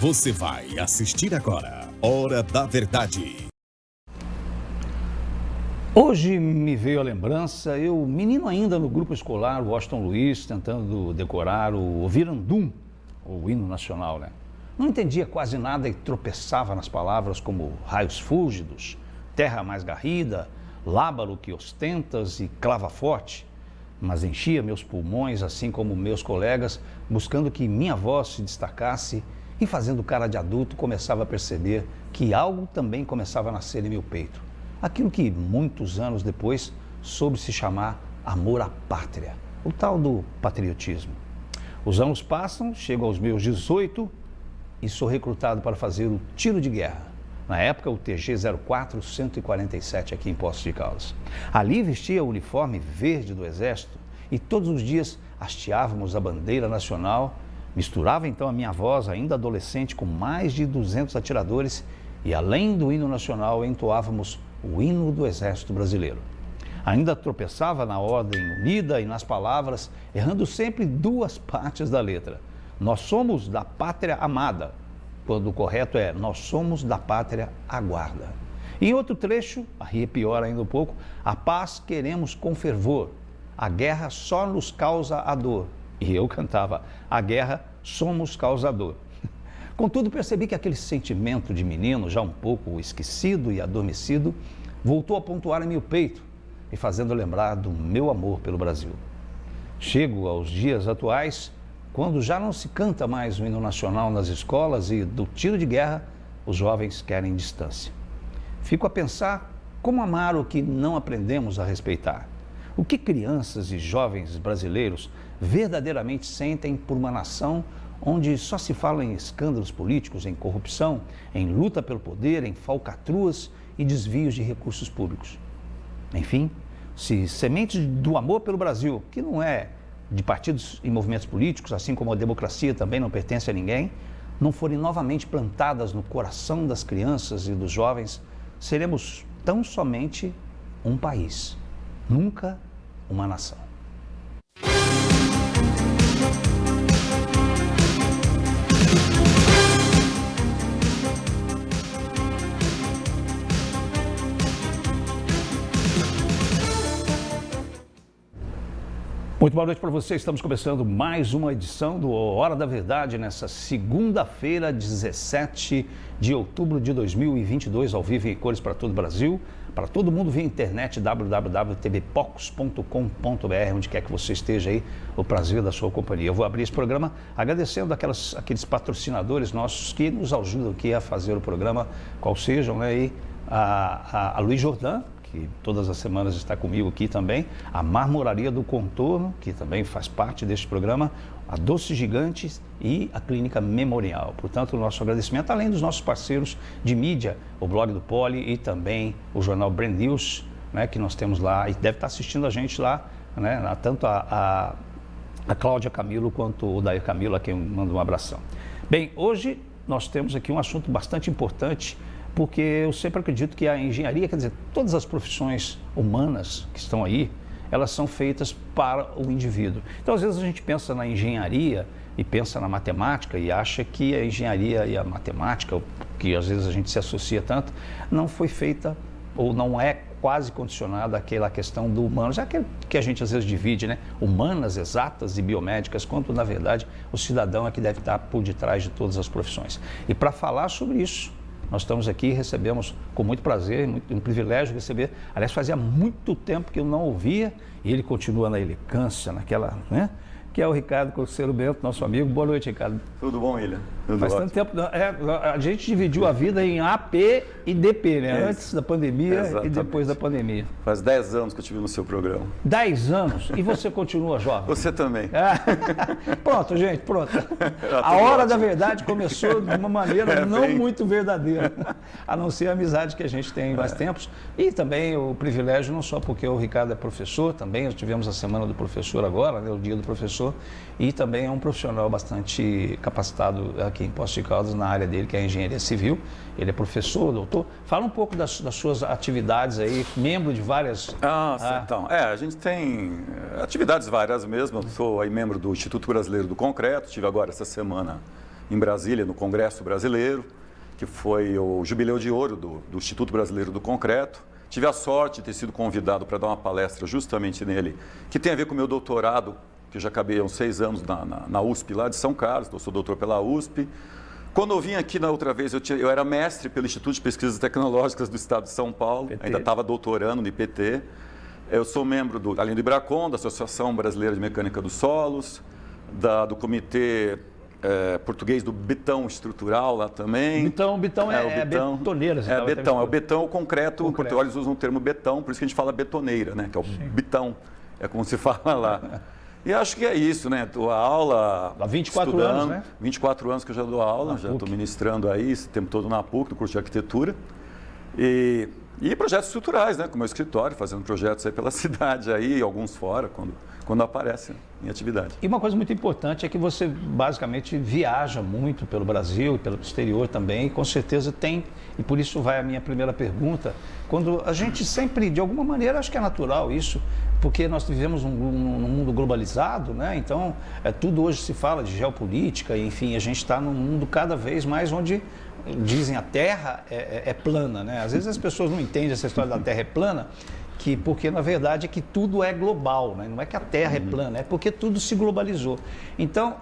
Você vai assistir agora Hora da Verdade. Hoje me veio a lembrança, eu, menino ainda no grupo escolar Washington Luiz, tentando decorar o Virandum, o hino nacional, né? Não entendia quase nada e tropeçava nas palavras como raios fúlgidos, terra mais garrida, lábaro que ostentas e clava forte. Mas enchia meus pulmões, assim como meus colegas, buscando que minha voz se destacasse e fazendo cara de adulto começava a perceber que algo também começava a nascer em meu peito. Aquilo que muitos anos depois soube se chamar amor à pátria, o tal do patriotismo. Os anos passam, chego aos meus 18 e sou recrutado para fazer o tiro de guerra. Na época, o TG 04-147 aqui em Poços de Caldas. Ali vestia o uniforme verde do Exército e todos os dias hasteávamos a bandeira nacional. Misturava então a minha voz, ainda adolescente, com mais de 200 atiradores e além do hino nacional entoávamos o hino do Exército Brasileiro. Ainda tropeçava na ordem unida e nas palavras, errando sempre duas partes da letra. Nós somos da pátria amada, quando o correto é nós somos da pátria aguarda. Em outro trecho, aí é pior ainda um pouco, a paz queremos com fervor, a guerra só nos causa a dor. E eu cantava, a guerra somos causador. Contudo, percebi que aquele sentimento de menino, já um pouco esquecido e adormecido, voltou a pontuar em meu peito, me fazendo lembrar do meu amor pelo Brasil. Chego aos dias atuais, quando já não se canta mais o hino nacional nas escolas e do tiro de guerra, os jovens querem distância. Fico a pensar como amar o que não aprendemos a respeitar. O que crianças e jovens brasileiros verdadeiramente sentem por uma nação onde só se fala em escândalos políticos, em corrupção, em luta pelo poder, em falcatruas e desvios de recursos públicos. Enfim, se sementes do amor pelo Brasil, que não é de partidos e movimentos políticos, assim como a democracia também não pertence a ninguém, não forem novamente plantadas no coração das crianças e dos jovens, seremos tão somente um país, nunca uma nação. Muito boa noite para você, estamos começando mais uma edição do Hora da Verdade nessa segunda-feira, 17 de outubro de 2022, ao vivo em cores para todo o Brasil, para todo mundo via internet, www.tvpocos.com.br, onde quer que você esteja aí, o prazer da sua companhia. Eu vou abrir esse programa agradecendo aqueles patrocinadores nossos que nos ajudam aqui a fazer o programa, qual sejam, né, e a Luiz Jordan, que todas as semanas está comigo aqui também, a Marmoraria do Contorno, que também faz parte deste programa, a Doces Gigantes e a Clínica Memorial. Portanto, o nosso agradecimento, além dos nossos parceiros de mídia, o Blog do Poli e também o jornal Brand News, né, que nós temos lá, e deve estar assistindo a gente lá, né, tanto a Cláudia Camilo quanto o Dair Camilo, a quem eu mando um abração. Bem, hoje nós temos aqui um assunto bastante importante, porque eu sempre acredito que a engenharia, quer dizer, todas as profissões humanas que estão aí, elas são feitas para o indivíduo. Então, às vezes a gente pensa na engenharia e pensa na matemática e acha que a engenharia e a matemática, que às vezes a gente se associa tanto, não foi feita ou não é quase condicionada àquela questão do humano, já que a gente às vezes divide, né, humanas, exatas e biomédicas, quanto na verdade o cidadão é que deve estar por detrás de todas as profissões. E para falar sobre isso, nós estamos aqui e recebemos com muito prazer, um privilégio receber. Aliás, fazia muito tempo que eu não ouvia e ele continua na elegância, naquela, né? Que é o Ricardo Coceiro Bento, nosso amigo. Boa noite, Ricardo. Tudo bom, William? Faz tanto tempo. A gente dividiu a vida em AP e DP, né? Antes da pandemia. Exatamente. E depois da pandemia. Faz 10 anos que eu estive no seu programa. 10 anos? E você continua jovem? Você também. Pronto, gente, pronto. A Hora da Verdade começou de uma maneira não muito verdadeira, a não ser a amizade que a gente tem há mais tempos. E também o privilégio, não só porque o Ricardo é professor, também nós tivemos a Semana do Professor agora, né, o Dia do Professor, e também é um profissional bastante capacitado aqui em Poços de Caldas na área dele, que é a engenharia civil. Ele é professor, doutor. Fala um pouco das suas atividades aí, membro de várias... Então, a gente tem atividades várias mesmo. Eu sou aí membro do Instituto Brasileiro do Concreto, estive agora essa semana em Brasília, no Congresso Brasileiro, que foi o Jubileu de Ouro do Instituto Brasileiro do Concreto. Tive a sorte de ter sido convidado para dar uma palestra justamente nele, que tem a ver com o meu doutorado, que eu já acabei há uns 6 anos na USP, lá de São Carlos, eu sou doutor pela USP. Quando eu vim aqui na outra vez, eu era mestre pelo Instituto de Pesquisas Tecnológicas do Estado de São Paulo, ainda estava doutorando no IPT. Eu sou membro, além do IBRACON, da Associação Brasileira de Mecânica dos Solos, do Comitê Português do Betão Estrutural lá também. Betão é betoneira. O betão, o concreto. Os portugueses usam o termo betão, por isso que a gente fala betoneira, né? Que é o betão, é como se fala lá. E acho que é isso, né? A aula... Há 24 anos, né? 24 anos que eu já dou aula, já estou ministrando aí esse tempo todo na PUC, no curso de arquitetura. E projetos estruturais, né? Com o meu escritório, fazendo projetos aí pela cidade aí, alguns fora, quando aparecem em atividade. E uma coisa muito importante é que você basicamente viaja muito pelo Brasil e pelo exterior também, e com certeza tem, e por isso vai a minha primeira pergunta, quando a gente sempre, de alguma maneira, acho que é natural isso, porque nós vivemos num mundo globalizado, né? Então, tudo hoje se fala de geopolítica, e, enfim, a gente está num mundo cada vez mais onde dizem a Terra é plana, né? Às vezes as pessoas não entendem essa história da Terra é plana, porque na verdade é que tudo é global, né? Não é que a Terra é plana, é porque tudo se globalizou. Então,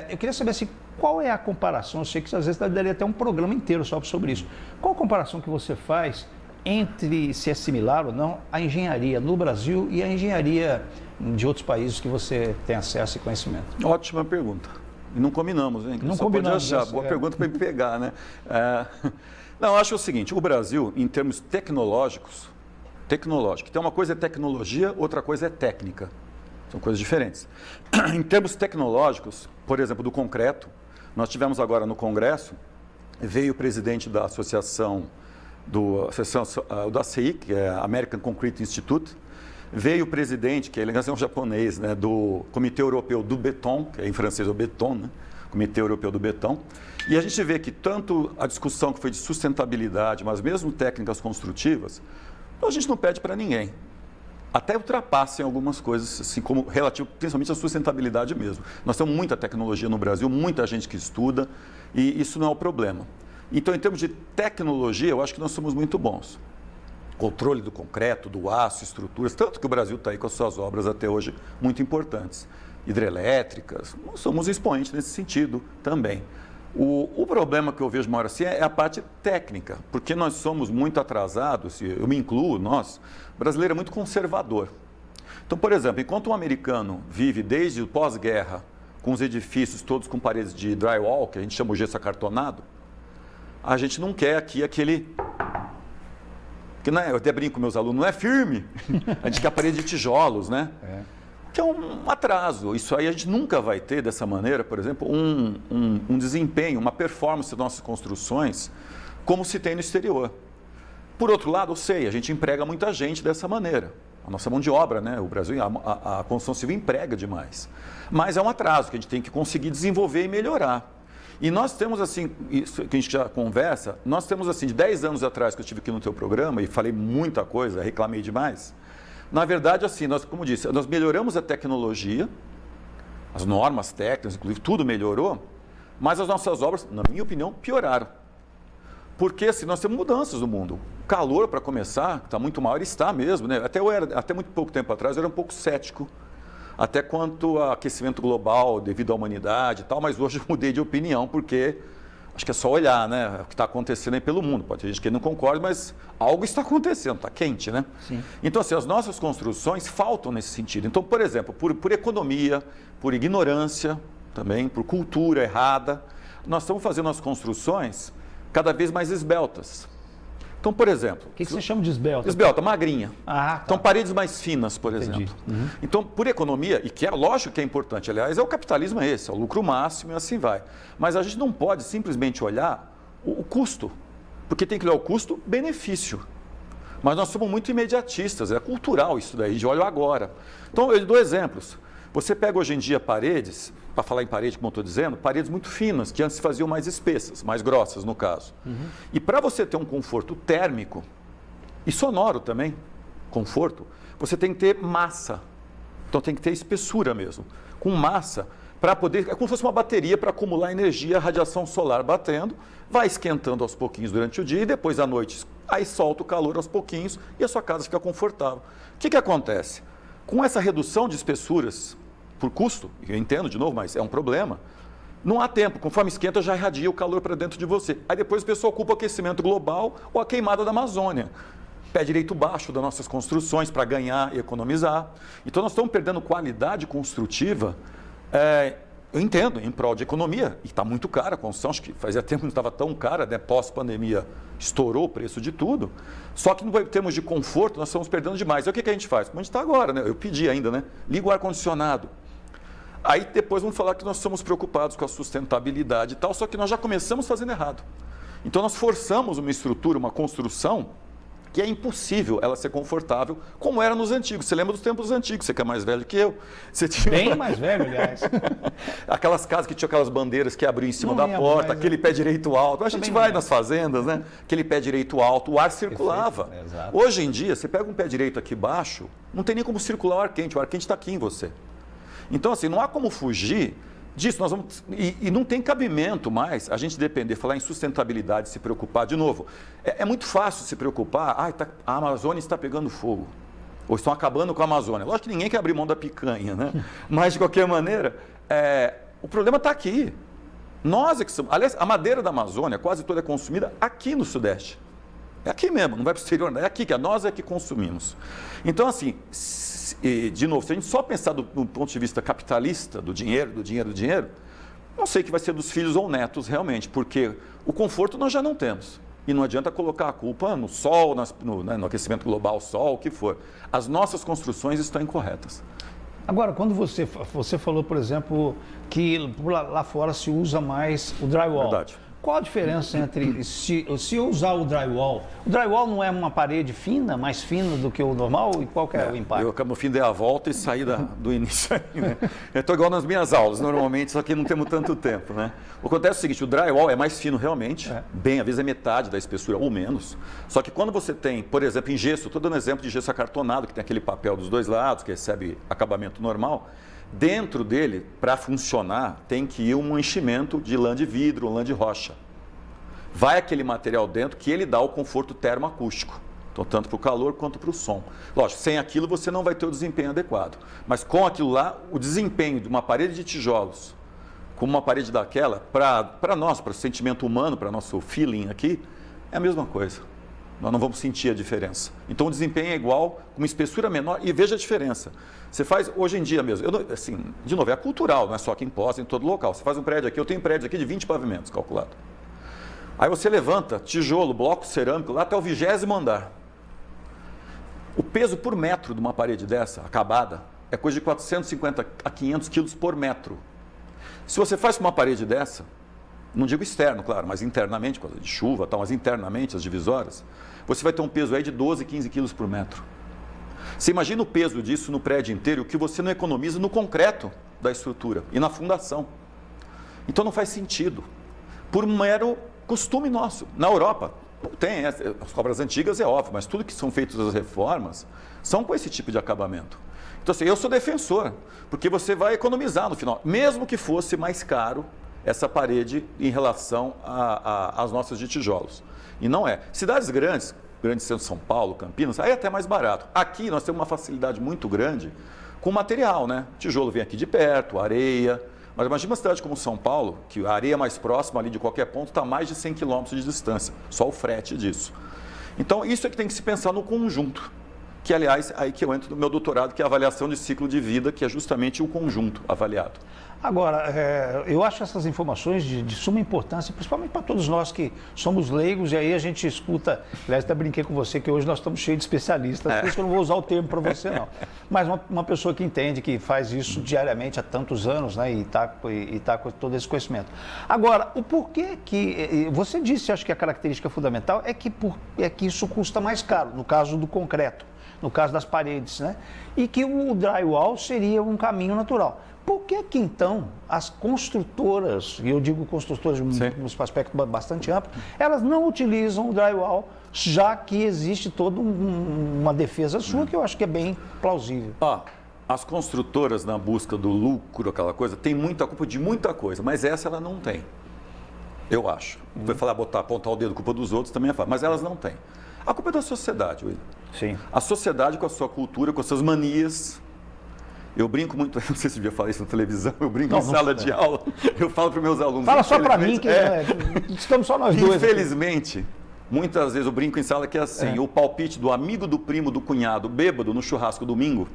eu queria saber assim, qual é a comparação, eu sei que às vezes daria até um programa inteiro só sobre isso, qual a comparação que você faz entre, se é similar ou não, a engenharia no Brasil e a engenharia de outros países que você tem acesso e conhecimento? Ótima pergunta. E não combinamos, hein? Não só combinamos. Pode achar. Boa pergunta para me pegar, né? Não, eu acho o seguinte, o Brasil, em termos tecnológicos, então uma coisa é tecnologia, outra coisa é técnica. São coisas diferentes. Em termos tecnológicos, por exemplo, do concreto, nós tivemos agora no Congresso, veio o presidente da associação do ACI, que é a American Concrete Institute, veio o presidente, que é um japonês, né, do Comitê Europeu do Beton, que é em francês o Beton, né, Comitê Europeu do Beton, e a gente vê que tanto a discussão que foi de sustentabilidade, mas mesmo técnicas construtivas, a gente não pede para ninguém. Até ultrapassem algumas coisas, assim, como relativo, principalmente à sustentabilidade mesmo. Nós temos muita tecnologia no Brasil, muita gente que estuda, e isso não é o problema. Então, em termos de tecnologia, eu acho que nós somos muito bons. Controle do concreto, do aço, estruturas, tanto que o Brasil está aí com as suas obras até hoje muito importantes. Hidrelétricas, nós somos expoentes nesse sentido também. O problema que eu vejo maior assim é a parte técnica, porque nós somos muito atrasados, eu me incluo, o brasileiro é muito conservador. Então, por exemplo, enquanto um americano vive desde o pós-guerra com os edifícios todos com paredes de drywall, que a gente chama o gesso acartonado, a gente não quer aqui aquele... que não é, eu até brinco com meus alunos, não é firme. A gente quer a parede de tijolos, né? Que é um atraso. Isso aí a gente nunca vai ter dessa maneira, por exemplo, um desempenho, uma performance das nossas construções, como se tem no exterior. Por outro lado, eu sei, a gente emprega muita gente dessa maneira. A nossa mão de obra, né? O Brasil, a construção civil emprega demais. Mas é um atraso que a gente tem que conseguir desenvolver e melhorar. E nós temos assim, isso que a gente já conversa, nós temos assim, de 10 anos atrás que eu estive aqui no teu programa e falei muita coisa, reclamei demais. Na verdade, assim, nós, como disse, nós melhoramos a tecnologia, as normas técnicas, inclusive, tudo melhorou, mas as nossas obras, na minha opinião, pioraram. Porque assim, nós temos mudanças no mundo. O calor, para começar, está muito maior, está mesmo, né? Até muito pouco tempo atrás, eu era um pouco cético, até quanto ao aquecimento global devido à humanidade e tal, mas hoje eu mudei de opinião, porque acho que é só olhar, né, o que está acontecendo aí pelo mundo. Pode ter gente que não concorda, mas algo está acontecendo, está quente, né? Sim. Então, assim, as nossas construções faltam nesse sentido. Então, por exemplo, por economia, por ignorância também, por cultura errada, nós estamos fazendo as construções cada vez mais esbeltas. Então, por exemplo... O que você chama de esbelta? Esbelta, magrinha. Ah, tá. Então, paredes mais finas, por Entendi. exemplo. Então, por economia, e que é lógico que é importante, aliás, o capitalismo é esse, é o lucro máximo e assim vai. Mas a gente não pode simplesmente olhar o custo, porque tem que olhar o custo-benefício. Mas nós somos muito imediatistas, é cultural isso daí, de olho agora. Então, eu dou exemplos. Você pega hoje em dia paredes, para falar em parede, como eu estou dizendo, paredes muito finas, que antes se faziam mais espessas, mais grossas no caso. E para você ter um conforto térmico e sonoro também, conforto, você tem que ter massa. Então tem que ter espessura mesmo. Com massa, para poder, é como se fosse uma bateria para acumular energia, a radiação solar batendo, vai esquentando aos pouquinhos durante o dia e depois à noite, aí solta o calor aos pouquinhos e a sua casa fica confortável. O que acontece? Com essa redução de espessuras por custo, eu entendo de novo, mas é um problema, não há tempo, conforme esquenta já irradia o calor para dentro de você. Aí depois o pessoal culpa o aquecimento global ou a queimada da Amazônia. Pé direito baixo das nossas construções para ganhar e economizar. Então nós estamos perdendo qualidade construtiva, eu entendo, em prol de economia, e está muito cara a construção, acho que fazia tempo que não estava tão cara, né? Pós-pandemia estourou o preço de tudo, só que em termos de conforto nós estamos perdendo demais. E o que a gente faz? Como a gente está agora, né? Eu pedi ainda, né? Liga o ar-condicionado. Aí depois vamos falar que nós somos preocupados com a sustentabilidade e tal, só que nós já começamos fazendo errado. Então nós forçamos uma estrutura, uma construção, que é impossível ela ser confortável, como era nos antigos. Você lembra dos tempos antigos, você que é mais velho que eu. Você tinha... Bem mais velho, aliás. Aquelas casas que tinham aquelas bandeiras que abriam em cima da lembro, porta, mas aquele pé direito alto. A gente vai nas fazendas, né? Aquele pé direito alto, o ar circulava. Perfeito, exato. Hoje em dia, você pega um pé direito aqui embaixo, não tem nem como circular o ar quente está aqui em você. Então, assim, não há como fugir disso. Nós vamos, e não tem cabimento mais a gente depender, falar em sustentabilidade, se preocupar. De novo, é muito fácil se preocupar, a Amazônia está pegando fogo, ou estão acabando com a Amazônia. Lógico que ninguém quer abrir mão da picanha, né? Mas, de qualquer maneira, o problema está aqui. Nós é que somos... Aliás, a madeira da Amazônia quase toda é consumida aqui no Sudeste. É aqui mesmo, não vai para o exterior, é aqui, que nós é que consumimos. Então, assim... de novo, se a gente só pensar do ponto de vista capitalista, do dinheiro, não sei o que vai ser dos filhos ou netos realmente, porque o conforto nós já não temos. E não adianta colocar a culpa no sol, no aquecimento global, sol, o que for. As nossas construções estão incorretas. Agora, quando você falou, por exemplo, que lá fora se usa mais o drywall. Verdade. Qual a diferença entre se eu usar o drywall? O drywall não é uma parede fina, mais fina do que o normal? E qual que é o impacto? Eu acabo fim dei a volta e saí do início aí, né? Eu estou igual nas minhas aulas, normalmente, só que não temos tanto tempo, né? O que acontece é o seguinte, o drywall é mais fino realmente, bem, às vezes é metade da espessura ou menos. Só que quando você tem, por exemplo, em gesso, estou dando exemplo de gesso acartonado, que tem aquele papel dos dois lados, que recebe acabamento normal, dentro dele, para funcionar, tem que ir um enchimento de lã de vidro, lã de rocha. Vai aquele material dentro que ele dá o conforto termoacústico, então, tanto para o calor quanto para o som. Lógico, sem aquilo você não vai ter o desempenho adequado, mas com aquilo lá, o desempenho de uma parede de tijolos, como uma parede daquela, para nós, para o sentimento humano, para nosso feeling aqui, é a mesma coisa. Nós não vamos sentir a diferença. Então o desempenho é igual, com uma espessura menor, e veja a diferença. Você faz, hoje em dia mesmo, assim, de novo, é cultural, não é só aqui em Poços, em todo local. Você faz um prédio aqui, eu tenho prédios aqui de 20 pavimentos calculado. Aí você levanta tijolo, bloco cerâmico, lá até o 20º andar. O peso por metro de uma parede dessa, acabada, é coisa de 450 a 500 quilos por metro. Se você faz com uma parede dessa, não digo externo, claro, mas internamente, por causa de chuva, tal, mas internamente, as divisórias, você vai ter um peso aí de 12, 15 quilos por metro. Você imagina o peso disso no prédio inteiro, o que você não economiza no concreto da estrutura e na fundação. Então não faz sentido, por um mero costume nosso. Na Europa, tem, as obras antigas é óbvio, mas tudo que são feitas as reformas são com esse tipo de acabamento. Então assim, eu sou defensor, porque você vai economizar no final, mesmo que fosse mais caro essa parede em relação às nossas de tijolos. E não é. Cidades grandes centro de São Paulo, Campinas, aí é até mais barato. Aqui nós temos uma facilidade muito grande com material, né? Tijolo vem aqui de perto, areia. Mas imagina uma cidade como São Paulo, que a areia mais próxima ali de qualquer ponto está a mais de 100 quilômetros de distância. Só o frete disso. Então isso é que tem que se pensar no conjunto. Que, aliás, aí que eu entro no meu doutorado, que é a avaliação de ciclo de vida, que é justamente o conjunto avaliado. Agora, eu acho essas informações de suma importância, principalmente para todos nós que somos leigos, e aí a gente escuta, aliás, até brinquei com você que hoje nós estamos cheios de especialistas, por isso que eu não vou usar o termo para você não. Mas uma pessoa que entende, que faz isso diariamente há tantos anos, né, e está com todo esse conhecimento. Agora, o porquê que, você disse, acho que a característica fundamental é que isso custa mais caro, no caso do concreto, no caso das paredes, né, e que o drywall seria um caminho natural. Por que que, então, as construtoras, e eu digo construtoras num aspecto bastante amplo, elas não utilizam o drywall, já que existe toda uma defesa sua que eu acho que é bem plausível? as construtoras na busca do lucro, aquela coisa, tem muita culpa de muita coisa, mas essa ela não tem. Eu acho. Vai falar, apontar o dedo, culpa dos outros também é fácil, mas elas não têm. A culpa é da sociedade, William. Sim. A sociedade com a sua cultura, com as suas manias. Eu brinco muito, não sei se eu devia falar isso na televisão, eu brinco em sala de aula, eu falo para os meus alunos. Fala só para mim, que estamos só nós dois. Infelizmente, muitas vezes eu brinco em sala que é assim, o palpite do amigo, do primo, do cunhado, bêbado no churrasco domingo,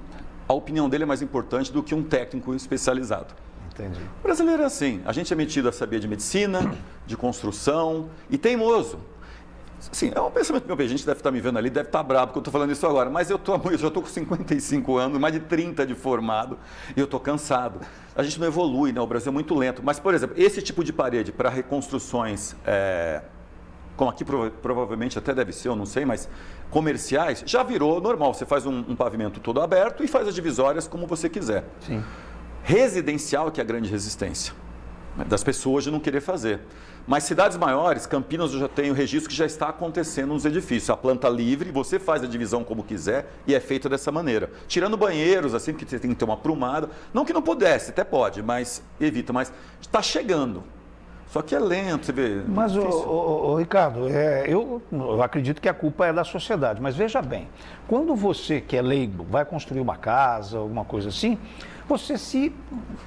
a opinião dele é mais importante do que um técnico especializado. Entendi. O brasileiro é assim, a gente é metido a saber de medicina, de construção e teimoso. Sim, é um pensamento meu, a gente deve estar me vendo ali, deve estar bravo porque eu estou falando isso agora, mas eu já estou com 55 anos, mais de 30 de formado, e eu estou cansado. A gente não evolui, né? O Brasil é muito lento. Mas, por exemplo, esse tipo de parede para reconstruções, como aqui provavelmente até deve ser, eu não sei, mas comerciais, já virou normal. Você faz um pavimento todo aberto e faz as divisórias como você quiser. Sim. Residencial que é a grande resistência das pessoas de não querer fazer. Mas cidades maiores, Campinas, eu já tenho registro que já está acontecendo nos edifícios. A planta livre, você faz a divisão como quiser e é feita dessa maneira. Tirando banheiros, assim, porque você tem que ter uma aprumada. Não que não pudesse, até pode, mas evita. Mas está chegando. Só que é lento, você vê. Mas, Ricardo, eu acredito que a culpa é da sociedade. Mas veja bem, quando você, que é leigo, vai construir uma casa, alguma coisa assim, você se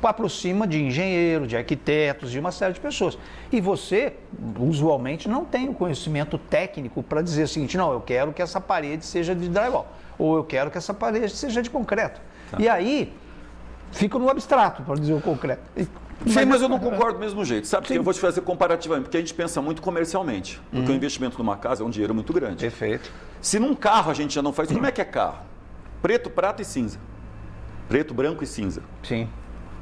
aproxima de engenheiros, de arquitetos, de uma série de pessoas. E você, usualmente, não tem o conhecimento técnico para dizer o seguinte, não, eu quero que essa parede seja de drywall, ou eu quero que essa parede seja de concreto. Tá. E aí, fica no abstrato, para dizer o concreto. Sim, mas eu não concordo do mesmo jeito, sabe? Porque eu vou te fazer comparativamente, porque a gente pensa muito comercialmente, porque o investimento numa casa é um dinheiro muito grande. Perfeito. Se num carro a gente já não faz, como é que é carro? Preto, prata e cinza. Preto, branco e cinza. Sim.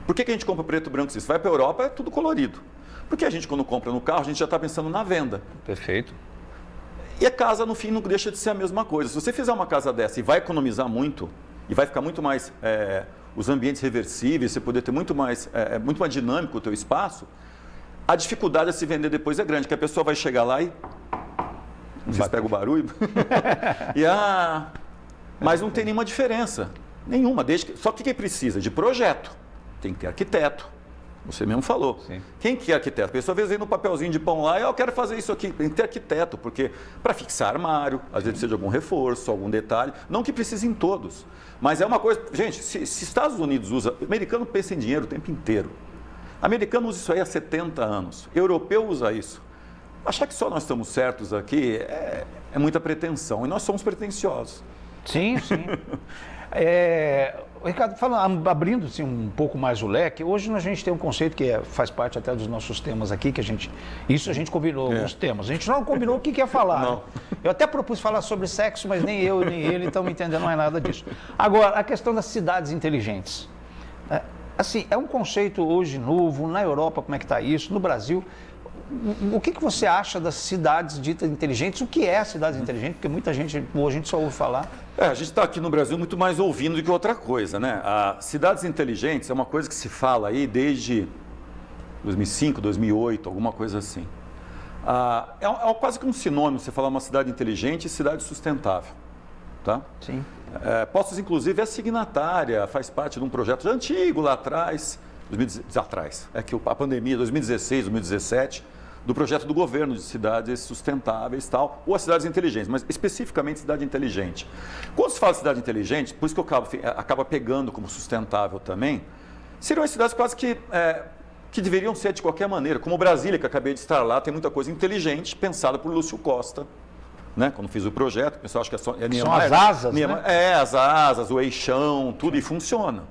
Por que a gente compra preto, branco e cinza? Vai para a Europa, é tudo colorido. Porque a gente, quando compra no carro, a gente já está pensando na venda. Perfeito. E a casa, no fim, não deixa de ser a mesma coisa. Se você fizer uma casa dessa e vai economizar muito, e vai ficar muito mais, os ambientes reversíveis, você poder ter muito mais dinâmico o teu espaço, a dificuldade de se vender depois é grande, que a pessoa vai chegar lá e... Não sei se pega o barulho. Mas não tem nenhuma diferença. Nenhuma. Só que quem precisa de projeto? Tem que ter arquiteto. Você mesmo falou. Sim. Quem que é arquiteto? A pessoa às vezes vem no papelzinho de pão lá e eu quero fazer isso aqui. Tem que ter arquiteto, porque para fixar armário, às vezes precisa de algum reforço, algum detalhe. Não que precise em todos. Mas é uma coisa... Gente, se Estados Unidos usa... O americano pensa em dinheiro o tempo inteiro. O americano usa isso aí há 70 anos. O europeu usa isso. Achar que só nós estamos certos aqui é muita pretensão. E nós somos pretensiosos. Sim, sim. Ricardo, abrindo assim, um pouco mais o leque, hoje a gente tem um conceito que faz parte até dos nossos temas aqui, que a gente combinou alguns temas. A gente não combinou o que ia falar. Não. Né? Eu até propus falar sobre sexo, mas nem eu nem ele estamos entendendo mais nada disso. Agora, a questão das cidades inteligentes. Assim, é um conceito hoje novo, na Europa como é que está isso, no Brasil. O que você acha das cidades ditas inteligentes? O que é a cidade inteligente? Porque muita gente, ou a gente só ouve falar. A gente está aqui no Brasil muito mais ouvindo do que outra coisa, né? Cidades inteligentes é uma coisa que se fala aí desde 2005, 2008, alguma coisa assim. É quase que um sinônimo você falar uma cidade inteligente e cidade sustentável, tá? Sim. Poços, inclusive, é signatária, faz parte de um projeto antigo lá atrás, é que a pandemia, 2016, 2017, do projeto do governo de cidades sustentáveis e tal, ou as cidades inteligentes, mas especificamente cidade inteligente. Quando se fala de cidade inteligente, por isso que eu acaba pegando como sustentável também, seriam as cidades quase que deveriam ser de qualquer maneira, como Brasília, que acabei de estar lá, tem muita coisa inteligente pensada por Lúcio Costa. Né? Quando fiz o projeto, o pessoal acha que são as asas, né? As asas, o eixão, tudo, e funciona.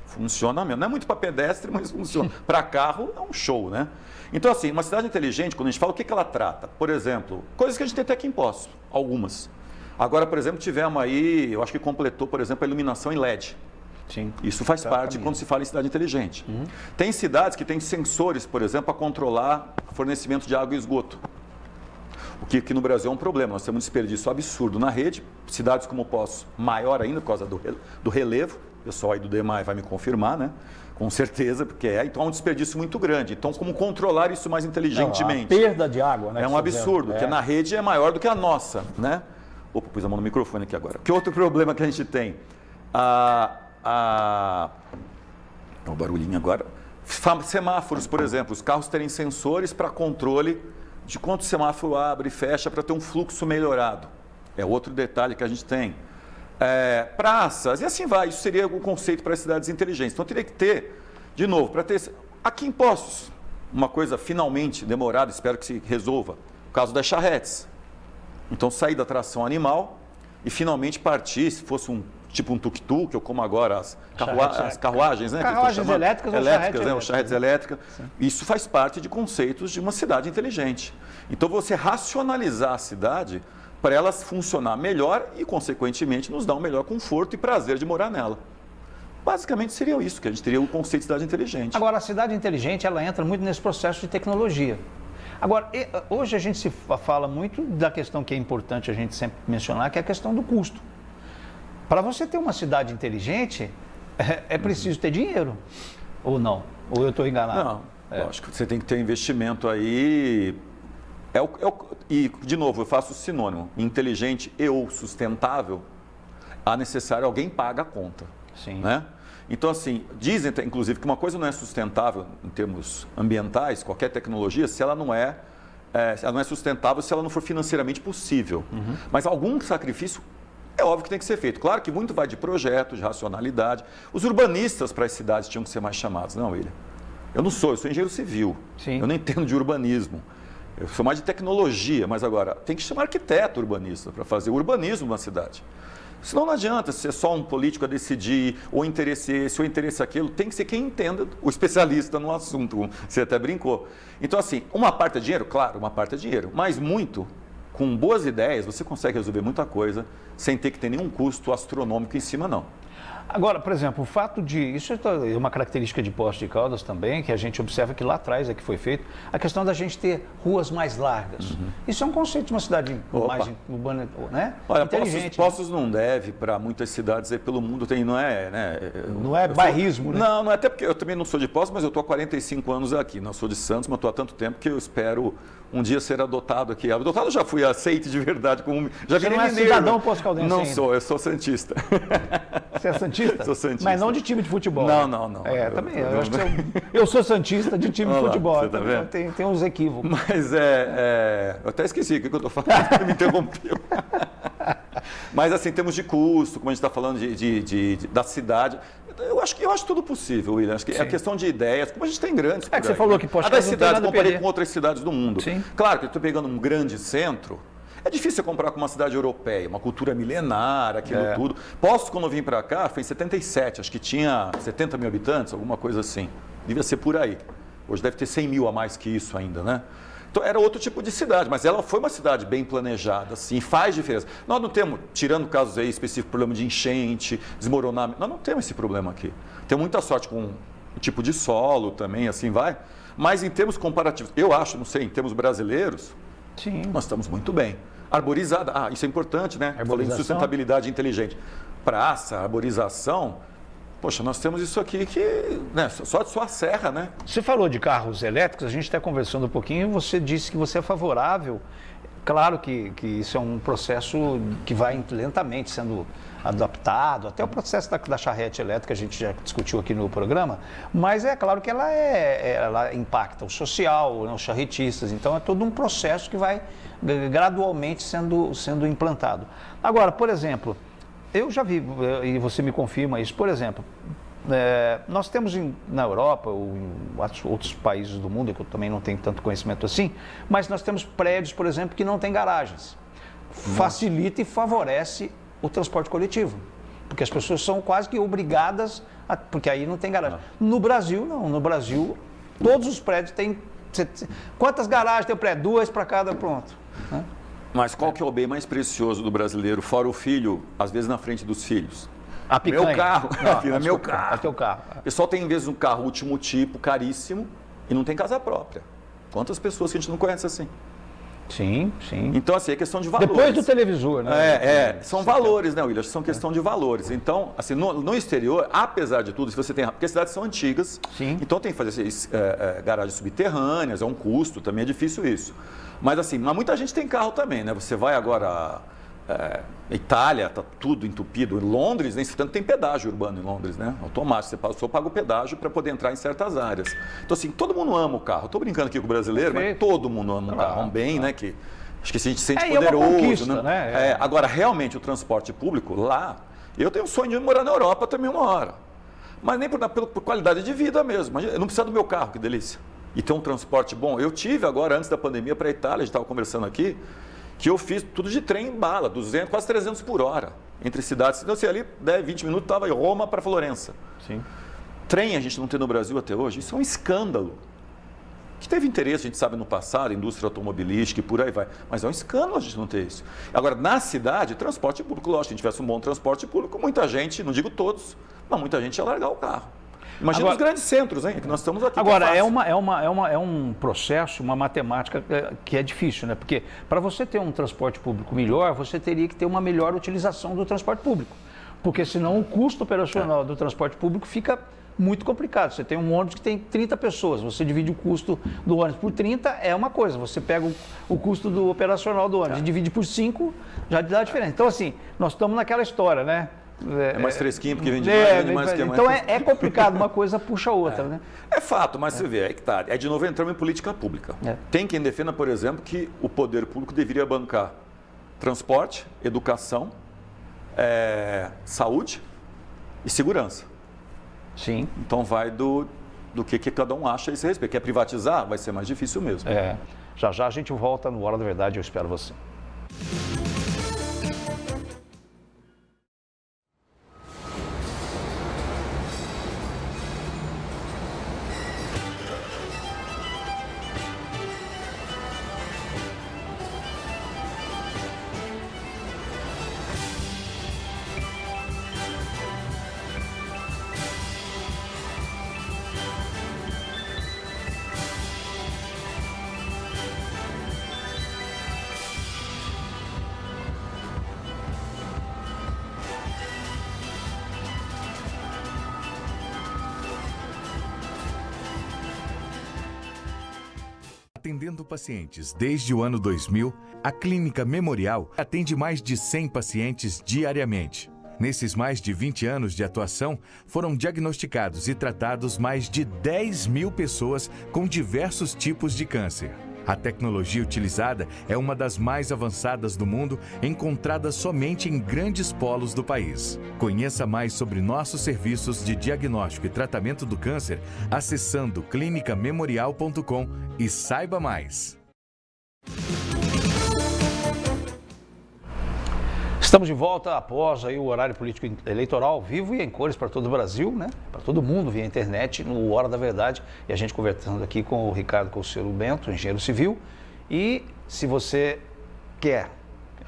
Funciona mesmo. Não é muito para pedestre, mas funciona. Para carro é um show, né? Então, assim, uma cidade inteligente, quando a gente fala, o que ela trata? Por exemplo, coisas que a gente tem até aqui em Poços, algumas. Agora, por exemplo, tivemos aí, eu acho que completou, por exemplo, a iluminação em LED. Sim. Isso faz parte quando se fala em cidade inteligente. Tem cidades que têm sensores, por exemplo, para controlar o fornecimento de água e esgoto. O que aqui no Brasil é um problema. Nós temos um desperdício absurdo na rede. Cidades como Poços, maior ainda por causa do relevo. O pessoal aí do DEMAI vai me confirmar, né? Com certeza, porque então é um desperdício muito grande. Então, como controlar isso mais inteligentemente? A perda de água, né? É um absurdo, porque na rede é maior do que a nossa, né? Opa, pus a mão no microfone aqui agora. Que outro problema que a gente tem? O barulhinho agora. Semáforos, por exemplo, os carros terem sensores para controle de quanto o semáforo abre e fecha para ter um fluxo melhorado. É outro detalhe que a gente tem. Praças, e assim vai. Isso seria o conceito para as cidades inteligentes. Então, teria que ter, de novo, para ter... Aqui em Poços, uma coisa finalmente demorada, espero que se resolva, o caso das charretes. Então, sair da tração animal e finalmente partir, se fosse um tuk-tuk, ou como agora as carruagens, né? Carruagens elétricas ou charretes né? Charretes elétricas. Isso faz parte de conceitos de uma cidade inteligente. Então, você racionalizar a cidade para ela funcionar melhor e, consequentemente, nos dar um melhor conforto e prazer de morar nela. Basicamente, seria isso, que a gente teria o conceito de cidade inteligente. Agora, a cidade inteligente, ela entra muito nesse processo de tecnologia. Agora, hoje a gente se fala muito da questão que é importante a gente sempre mencionar, que é a questão do custo. Para você ter uma cidade inteligente, é preciso ter dinheiro, ou não? Ou eu estou enganado? Não, acho que você tem que ter investimento aí. E, de novo, eu faço o sinônimo. Inteligente e ou sustentável, há necessário alguém paga a conta. Sim. Né? Então, assim, dizem, inclusive, que uma coisa não é sustentável em termos ambientais, qualquer tecnologia, se ela não é sustentável, se ela não for financeiramente possível. Mas algum sacrifício é óbvio que tem que ser feito. Claro que muito vai de projeto, de racionalidade. Os urbanistas para as cidades tinham que ser mais chamados, não, William? Eu sou engenheiro civil. Sim. Eu não entendo de urbanismo. Eu sou mais de tecnologia, mas agora tem que chamar arquiteto urbanista para fazer o urbanismo de uma cidade. Senão não adianta ser só um político a decidir, ou interesse esse, ou interesse aquilo, tem que ser quem entenda, o especialista no assunto, você até brincou. Então, assim, uma parte é dinheiro? Claro, uma parte é dinheiro, mas muito, com boas ideias, você consegue resolver muita coisa sem ter que ter nenhum custo astronômico em cima, não. Agora, por exemplo, o fato de... Isso é uma característica de Poços de Caldas também, que a gente observa que lá atrás é que foi feito, a questão da gente ter ruas mais largas. Isso é um conceito de uma cidade mais urbana, né? Olha, inteligente. Poços não deve para muitas cidades aí pelo mundo, não é... Né, não é bairrismo, né? Não é até porque eu também não sou de Poços, mas eu estou há 45 anos aqui. Não sou de Santos, mas estou há tanto tempo que eu espero um dia ser adotado aqui. Adotado eu já fui aceito de verdade. Já Você não é cidadão poço-caldense Não ainda. sou, eu sou santista. Você é santista? Sou santista. Mas não de time de futebol. Não. Também. Eu acho que eu sou santista de time de futebol. Você tá vendo? Então tem uns equívocos. Mas eu até esqueci o que eu estou falando, você me interrompeu. Mas assim, em termos de custo, como a gente está falando da cidade, eu acho tudo possível, William. Acho que é questão de ideias, como a gente tem grandes. Que você falou que Poços de Caldas das cidades, não tem nada a comparei perder. com outras cidades do mundo. Sim. Claro que eu estou pegando um grande centro. É difícil você comparar com uma cidade europeia, uma cultura milenar, aquilo tudo. Poços, quando eu vim para cá, foi em 77, acho que tinha 70 mil habitantes, alguma coisa assim. Devia ser por aí. Hoje deve ter 100 mil a mais que isso ainda, né? Então, era outro tipo de cidade, mas ela foi uma cidade bem planejada, assim, faz diferença. Nós não temos, tirando casos aí específicos, problema de enchente, desmoronamento, nós não temos esse problema aqui. Temos muita sorte com o tipo de solo também, assim vai. Mas em termos comparativos, eu acho, não sei, em termos brasileiros, Sim. nós estamos muito bem. Arborizada, isso é importante, né? Falei de sustentabilidade inteligente. Praça, arborização, poxa, nós temos isso aqui que, né, só a serra, né? Você falou de carros elétricos, a gente está conversando um pouquinho e você disse que você é favorável. Claro que isso é um processo que vai lentamente sendo adaptado, até o processo da charrete elétrica a gente já discutiu aqui no programa, mas é claro que ela impacta o social, né, os charretistas, então é todo um processo que vai gradualmente sendo implantado. Agora, por exemplo, eu já vi, e você me confirma isso, por exemplo, nós temos na Europa ou em outros países do mundo, que eu também não tenho tanto conhecimento assim, mas nós temos prédios, por exemplo, que não têm garagens. Facilita e favorece o transporte coletivo, porque as pessoas são quase que obrigadas, porque aí não tem garagem. No Brasil, não. No Brasil, todos os prédios têm... Quantas garagens tem o prédio? 2 para cada, pronto. Né? Mas qual que é o bem mais precioso do brasileiro, fora o filho, às vezes na frente dos filhos? A picanha. Meu carro. Não, meu carro. É teu carro. O pessoal tem, em vez de um carro último tipo, caríssimo, e não tem casa própria. Quantas pessoas que a gente não conhece assim? Sim. Então, assim, é questão de valores. Depois do televisor, né? São valores, né, William? São questão de valores. Então, assim, no exterior, apesar de tudo, se você tem... Porque as cidades são antigas, então tem que fazer garagens subterrâneas, é um custo, também é difícil isso. Mas, assim, muita gente tem carro também, né? Você vai agora Itália está tudo entupido. Em Londres, nem se tanto tem pedágio urbano em Londres, né? Automático, você passou, paga o pedágio para poder entrar em certas áreas. Então, assim, todo mundo ama o carro. Estou brincando aqui com o brasileiro, mas todo mundo ama o carro. Um bem, né? Que acho que a gente se sente poderoso. É uma conquista, né? Agora, realmente, o transporte público lá, eu tenho um sonho de morar na Europa também uma hora. Mas nem por qualidade de vida mesmo. Eu não preciso do meu carro, que delícia. E ter um transporte bom. Eu tive agora, antes da pandemia, para a Itália, a gente estava conversando aqui, que eu fiz tudo de trem em bala, 200, quase 300 por hora, entre cidades. Então, assim, ali, 10, 20 minutos, estava em Roma para Florença. Sim. Trem a gente não tem no Brasil até hoje, isso é um escândalo. Que teve interesse, a gente sabe, no passado, indústria automobilística e por aí vai. Mas é um escândalo a gente não ter isso. Agora, na cidade, transporte público, lógico, se a gente tivesse um bom transporte público, muita gente, não digo todos, mas muita gente ia largar o carro. Imagina agora, os grandes centros, hein, que nós estamos aqui. Agora, é um processo, uma matemática que é difícil, né? Porque para você ter um transporte público melhor, você teria que ter uma melhor utilização do transporte público. Porque senão o custo operacional do transporte público fica muito complicado. Você tem um ônibus que tem 30 pessoas, você divide o custo do ônibus por 30, é uma coisa. Você pega o custo do operacional do ônibus e divide por 5, já dá diferença. Então, assim, nós estamos naquela história, né? É mais fresquinho porque vende mais, que é mais... Então é complicado, uma coisa puxa a outra, né? É fato, mas você vê, é que tá. É de novo entramos em política pública. Tem quem defenda, por exemplo, que o poder público deveria bancar transporte, educação, saúde e segurança. Sim. Então vai do que cada um acha a esse respeito. Quer privatizar? Vai ser mais difícil mesmo. Já já a gente volta no Hora da Verdade, eu espero você. Atendendo pacientes desde o ano 2000, a Clínica Memorial atende mais de 100 pacientes diariamente. Nesses mais de 20 anos de atuação, foram diagnosticados e tratados mais de 10 mil pessoas com diversos tipos de câncer. A tecnologia utilizada é uma das mais avançadas do mundo, encontrada somente em grandes polos do país. Conheça mais sobre nossos serviços de diagnóstico e tratamento do câncer acessando clinicamemorial.com e saiba mais. Estamos de volta após aí o horário político eleitoral ao vivo e em cores para todo o Brasil, né? Para todo mundo via internet, no Hora da Verdade. E a gente conversando aqui com o Ricardo Cosselo Bento, engenheiro civil. E se você quer,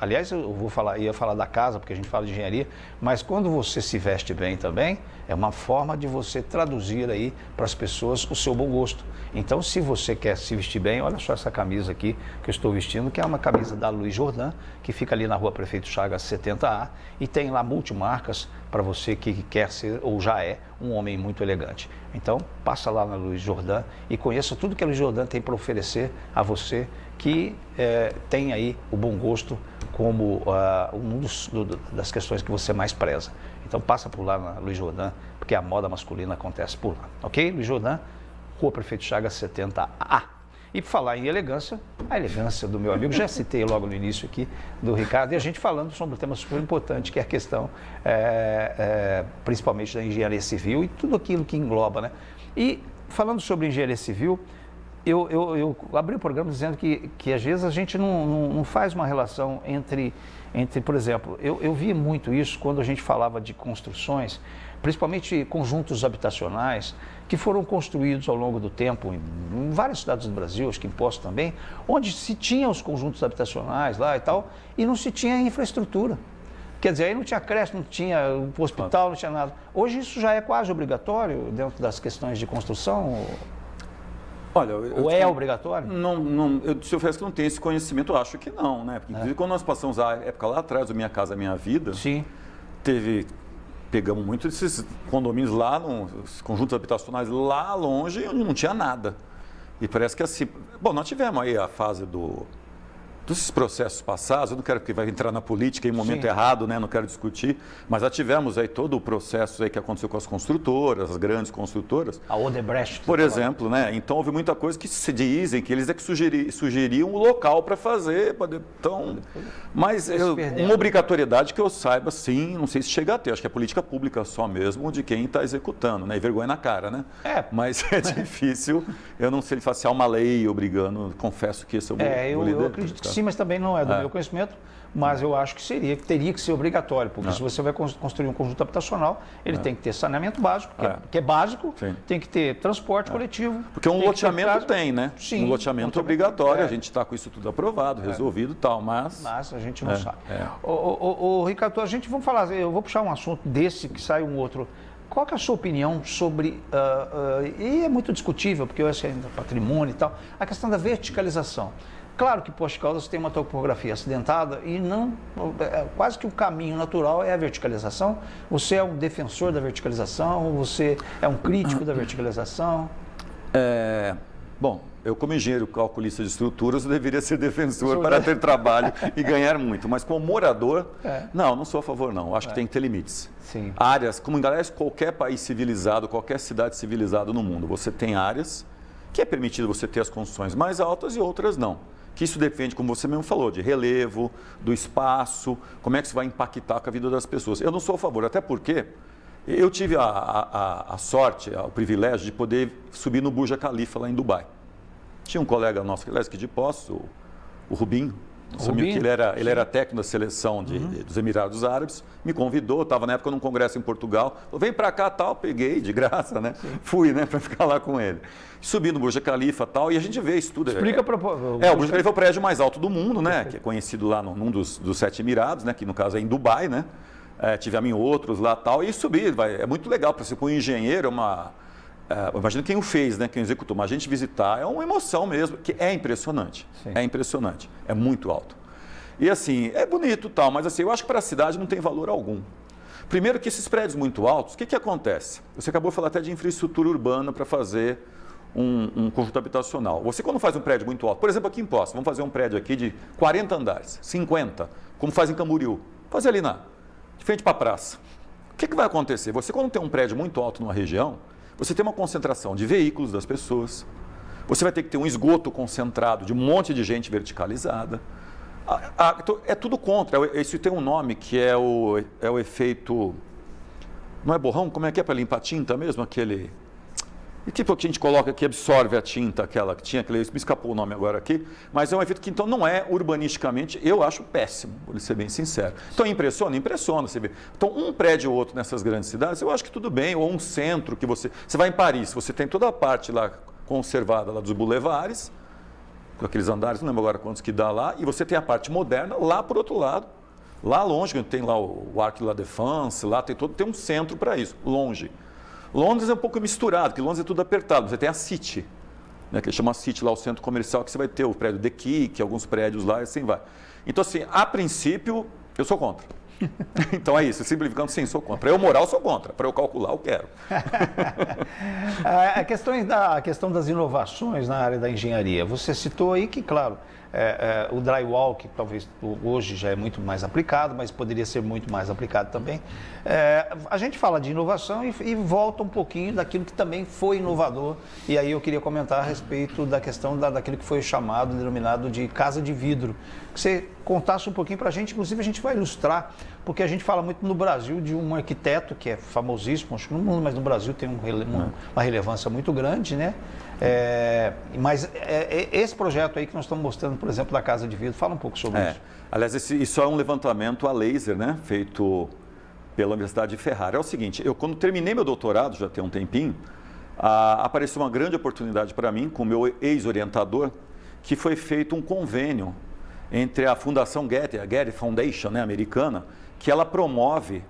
aliás, eu ia falar da casa, porque a gente fala de engenharia, mas quando você se veste bem também, é uma forma de você traduzir aí para as pessoas o seu bom gosto. Então, se você quer se vestir bem, olha só essa camisa aqui que eu estou vestindo, que é uma camisa da Luiz Jordan, que fica ali na Rua Prefeito Chagas 70A, e tem lá multimarcas para você que quer ser ou já é um homem muito elegante. Então, passa lá na Luiz Jordan e conheça tudo que a Luiz Jordan tem para oferecer a você que tem aí o bom gosto como uma das questões que você mais preza. Então, passa por lá na Luiz Jordan, porque a moda masculina acontece por lá. Ok? Luiz Jordan, Rua Prefeito Chagas 70A. E por falar em elegância, a elegância do meu amigo, já citei logo no início aqui, do Ricardo, e a gente falando sobre um tema super importante, que é a questão, principalmente da engenharia civil e tudo aquilo que engloba, né? E falando sobre engenharia civil, eu abri o programa dizendo que às vezes a gente não faz uma relação entre, por exemplo, eu vi muito isso quando a gente falava de construções, principalmente conjuntos habitacionais, que foram construídos ao longo do tempo em várias cidades do Brasil, acho que em Poços também, onde se tinha os conjuntos habitacionais lá e tal, e não se tinha infraestrutura. Quer dizer, aí não tinha creche, não tinha hospital, não tinha nada. Hoje isso já é quase obrigatório dentro das questões de construção? Olha, ou é obrigatório? Se eu confesso que não tenho esse conhecimento, eu acho que não, né? Porque, inclusive, quando nós passamos a época lá atrás do Minha Casa Minha Vida, sim, pegamos muito esses condomínios lá, os conjuntos habitacionais lá longe, onde não tinha nada. E parece que assim... Bom, nós tivemos aí a fase Todos esses processos passados, eu não quero que vai entrar na política em momento errado, né? Não quero discutir, mas já tivemos aí todo o processo aí que aconteceu com as construtoras, as grandes construtoras. A Odebrecht. Por exemplo, né? Então houve muita coisa que se dizem que eles é que sugeriam o local para fazer. Então, mas uma obrigatoriedade que eu saiba, sim, não sei se chega a ter. Acho que é política pública só mesmo de quem está executando, né? E vergonha na cara, né? Mas é difícil. Eu não sei ele fazer uma lei obrigando. Confesso que esse é o eu acredito que sim, mas também não é do meu conhecimento, mas eu acho que teria que ser obrigatório, porque se você vai construir um conjunto habitacional, ele tem que ter saneamento básico, que é básico, tem que ter transporte coletivo. Porque um loteamento tem, né? Sim, um loteamento obrigatório, a gente está com isso tudo aprovado, resolvido e tal, mas a gente não sabe. Ricardo, vamos falar, eu vou puxar um assunto desse que sai um outro. Qual que é a sua opinião sobre, e é muito discutível, porque hoje é patrimônio e tal, a questão da verticalização. Claro que Poços de Caldas tem uma topografia acidentada e não, quase que o caminho natural é a verticalização. Você é um defensor da verticalização? Você é um crítico da verticalização? Bom, eu como engenheiro calculista de estruturas, eu deveria ser defensor para ter trabalho e ganhar muito. Mas como morador, não sou a favor não. Acho que tem que ter limites. Sim. Áreas, como aliás qualquer país civilizado, qualquer cidade civilizada no mundo, você tem áreas que é permitido você ter as construções mais altas e outras não. Que isso depende, como você mesmo falou, de relevo, do espaço, como é que isso vai impactar com a vida das pessoas. Eu não sou a favor, até porque eu tive a sorte, o privilégio de poder subir no Burj Khalifa lá em Dubai. Tinha um colega nosso, aliás, aqui de Poços, o Rubinho, que ele era técnico da seleção dos Emirados Árabes, me convidou, estava na época num congresso em Portugal, falou, vem para cá tal, peguei de graça, né? Fui, né, para ficar lá com ele. Subi no Burj Khalifa tal, e a gente vê isso tudo. Explica para o Burj Khalifa é o prédio mais alto do mundo, né? Que é conhecido lá num dos 7 Emirados, né? Que no caso é em Dubai, né? Tivemos em outros lá tal, e subi, é muito legal para você, com um engenheiro, imagina quem o fez, né? Quem executou, mas a gente visitar é uma emoção mesmo, que é impressionante. Sim. É impressionante, é muito alto. E assim, é bonito e tal, mas assim, eu acho que para a cidade não tem valor algum. Primeiro que esses prédios muito altos, o que acontece? Você acabou de falar até de infraestrutura urbana para fazer um conjunto habitacional. Você quando faz um prédio muito alto, por exemplo aqui em Poços, vamos fazer um prédio aqui de 40 andares, 50, como faz em Camboriú, fazer ali de frente para a praça. O que vai acontecer? Você quando tem um prédio muito alto numa região, você tem uma concentração de veículos das pessoas, você vai ter que ter um esgoto concentrado de um monte de gente verticalizada. É tudo contra. Isso tem um nome que é o efeito... Não é borrão? Como é que é para limpar tinta mesmo? Aquele... E tipo que a gente coloca que absorve a tinta, aquela que tinha, me escapou o nome agora aqui, mas é um efeito que então não é urbanisticamente, eu acho péssimo, vou ser bem sincero. Então impressiona? Impressiona, você vê. Então um prédio ou outro nessas grandes cidades, eu acho que tudo bem, ou um centro que você vai em Paris, você tem toda a parte lá conservada lá dos boulevards, com aqueles andares, não lembro agora quantos que dá lá, e você tem a parte moderna lá por outro lado, lá longe, tem lá o Arc de la Défense, lá tem um centro para isso, longe. Londres é um pouco misturado, porque Londres é tudo apertado. Você tem a City, né, que chama City lá, o centro comercial, que você vai ter o prédio The Kik, alguns prédios lá e assim vai. Então, assim, a princípio, eu sou contra. Então é isso, simplificando, sim, sou contra. Para eu morar, eu sou contra. Para eu calcular, eu quero. A questão das inovações na área da engenharia. Você citou aí que, claro, o drywall, que talvez hoje já é muito mais aplicado, mas poderia ser muito mais aplicado também. A gente fala de inovação e volta um pouquinho daquilo que também foi inovador. E aí eu queria comentar a respeito da questão daquilo que foi chamado, denominado de casa de vidro. Que você contasse um pouquinho para a gente, inclusive a gente vai ilustrar, porque a gente fala muito no Brasil de um arquiteto que é famosíssimo, acho que no mundo, mas no Brasil tem uma relevância muito grande, né? Mas esse projeto aí que nós estamos mostrando, por exemplo, da casa de vidro, fala um pouco sobre isso. Aliás, isso é um levantamento a laser, né? Feito pela Universidade de Ferrara. É o seguinte, eu quando terminei meu doutorado, já tem um tempinho, apareceu uma grande oportunidade para mim, com o meu ex-orientador, que foi feito um convênio entre a Fundação Getty, a Getty Foundation, né, americana, que ela promove,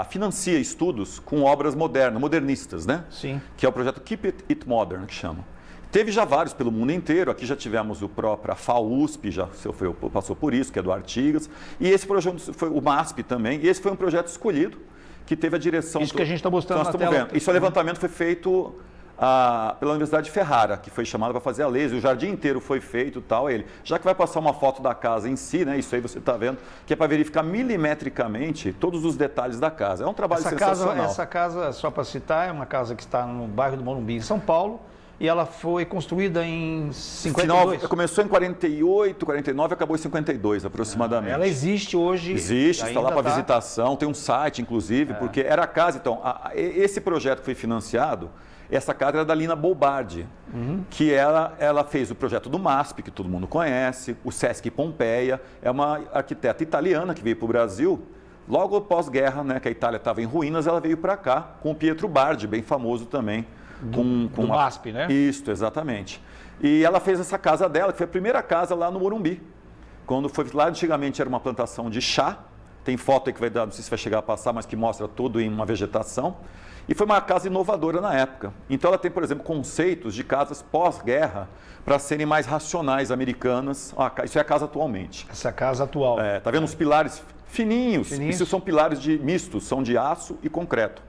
financia estudos com obras modernistas, né? Sim. Que é o projeto Keep It Modern, que chama. Teve já vários pelo mundo inteiro, aqui já tivemos a FAUSP, passou por isso, que é do Artigas, e esse projeto foi o MASP também, e esse foi um projeto escolhido, que teve a direção... Isso que a gente está mostrando na tela. Isso, o levantamento foi feito pela Universidade de Ferrara, que foi chamada para fazer a laser, o jardim inteiro foi feito, tal, ele. Já que vai passar uma foto da casa em si, né, isso aí você está vendo, que é para verificar milimetricamente todos os detalhes da casa. É um trabalho sensacional. Essa casa, só para citar, é uma casa que está no bairro do Morumbi, em São Paulo, e ela foi construída em 52. Começou em 48, 49 e acabou em 52, aproximadamente. Ela existe hoje. Existe, está lá para visitação, tem um site, inclusive, porque era a casa, então, esse projeto que foi financiado, essa casa era da Lina Bolbardi, que ela fez o projeto do MASP, que todo mundo conhece, o Sesc Pompeia, é uma arquiteta italiana que veio para o Brasil, logo após guerra, né, que a Itália estava em ruínas, ela veio para cá, com o Pietro Bardi, bem famoso também. Do MASP, né? Isso, exatamente. E ela fez essa casa dela, que foi a primeira casa lá no Morumbi. Quando foi lá, antigamente era uma plantação de chá, tem foto aí que vai dar, não sei se vai chegar a passar, mas que mostra tudo em uma vegetação. E foi uma casa inovadora na época. Então ela tem, por exemplo, conceitos de casas pós-guerra para serem mais racionais, americanas. Isso é a casa atualmente. Essa casa atual. Tá vendo os pilares fininhos? Isso são pilares mistos, são de aço e concreto.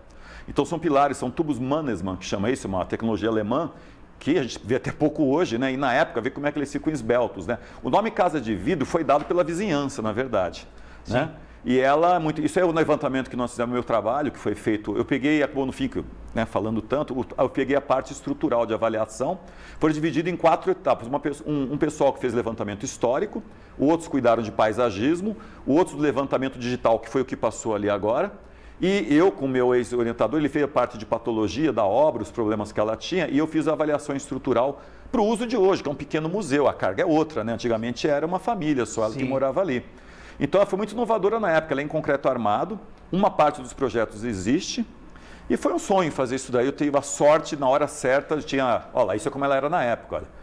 Então são pilares, são tubos Mannesmann, que chama isso, uma tecnologia alemã, que a gente vê até pouco hoje, né? E na época, vê como é que eles ficam esbeltos, né? O nome casa de vidro foi dado pela vizinhança, na verdade, né? E ela, isso é o levantamento que nós fizemos no meu trabalho, que foi feito, eu peguei, acabou não fico, né, falando tanto, eu peguei a parte estrutural de avaliação, foi dividido em 4 etapas, um pessoal que fez levantamento histórico, outros cuidaram de paisagismo, outros do levantamento digital, que foi o que passou ali agora, e eu, com o meu ex-orientador, ele fez a parte de patologia da obra, os problemas que ela tinha, e eu fiz a avaliação estrutural para o uso de hoje, que é um pequeno museu, a carga é outra, né? Antigamente era uma família só, ela que morava ali. Então ela foi muito inovadora na época, ela é em concreto armado, uma parte dos projetos existe, e foi um sonho fazer isso daí, eu tive a sorte, na hora certa, olha lá, isso é como ela era na época, olha.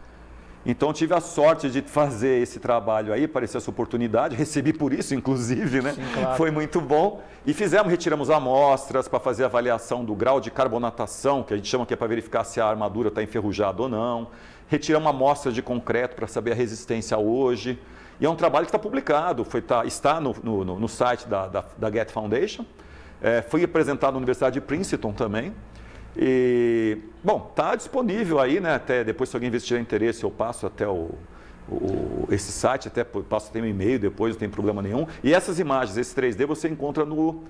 Então, tive a sorte de fazer esse trabalho aí, apareceu essa oportunidade, recebi por isso, inclusive, né? Sim, claro. Foi muito bom. E retiramos amostras para fazer a avaliação do grau de carbonatação, que a gente chama que é para verificar se a armadura está enferrujada ou não. Retiramos amostras de concreto para saber a resistência hoje. E é um trabalho que está publicado, está no site da Get Foundation. Foi apresentado na Universidade de Princeton também. E, bom, está disponível aí, né? Até depois, se alguém tiver interesse, eu passo até esse site, até passo até um e-mail depois, não tem problema nenhum. E essas imagens, esse 3D, você encontra no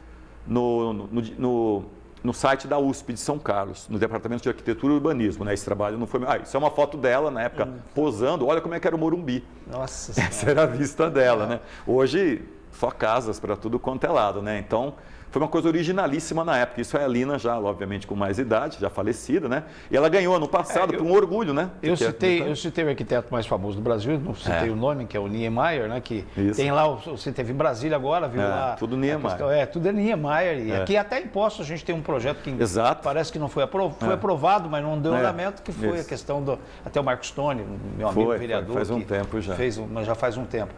site da USP de São Carlos, no Departamento de Arquitetura e Urbanismo, né? Esse trabalho não foi... isso é uma foto dela na época, posando, olha como é que era o Morumbi. Nossa Senhora. Essa era a vista dela, né? Hoje, só casas para tudo quanto é lado, né? Então... Foi uma coisa originalíssima na época. Isso é a Lina já, obviamente, com mais idade, já falecida, né? E ela ganhou ano passado por um orgulho, né? Eu citei o arquiteto mais famoso do Brasil, não citei o nome, que é o Niemeyer, né? Que tem lá, você teve em Brasília agora, viu lá? Tudo Niemeyer. Tudo é Niemeyer. E aqui até em Poços a gente tem um projeto que parece que não foi aprovado, foi aprovado, mas não deu andamento, que foi a questão do... Até o Marcos Stone, meu amigo vereador. Faz um tempo já. Mas já faz um tempo.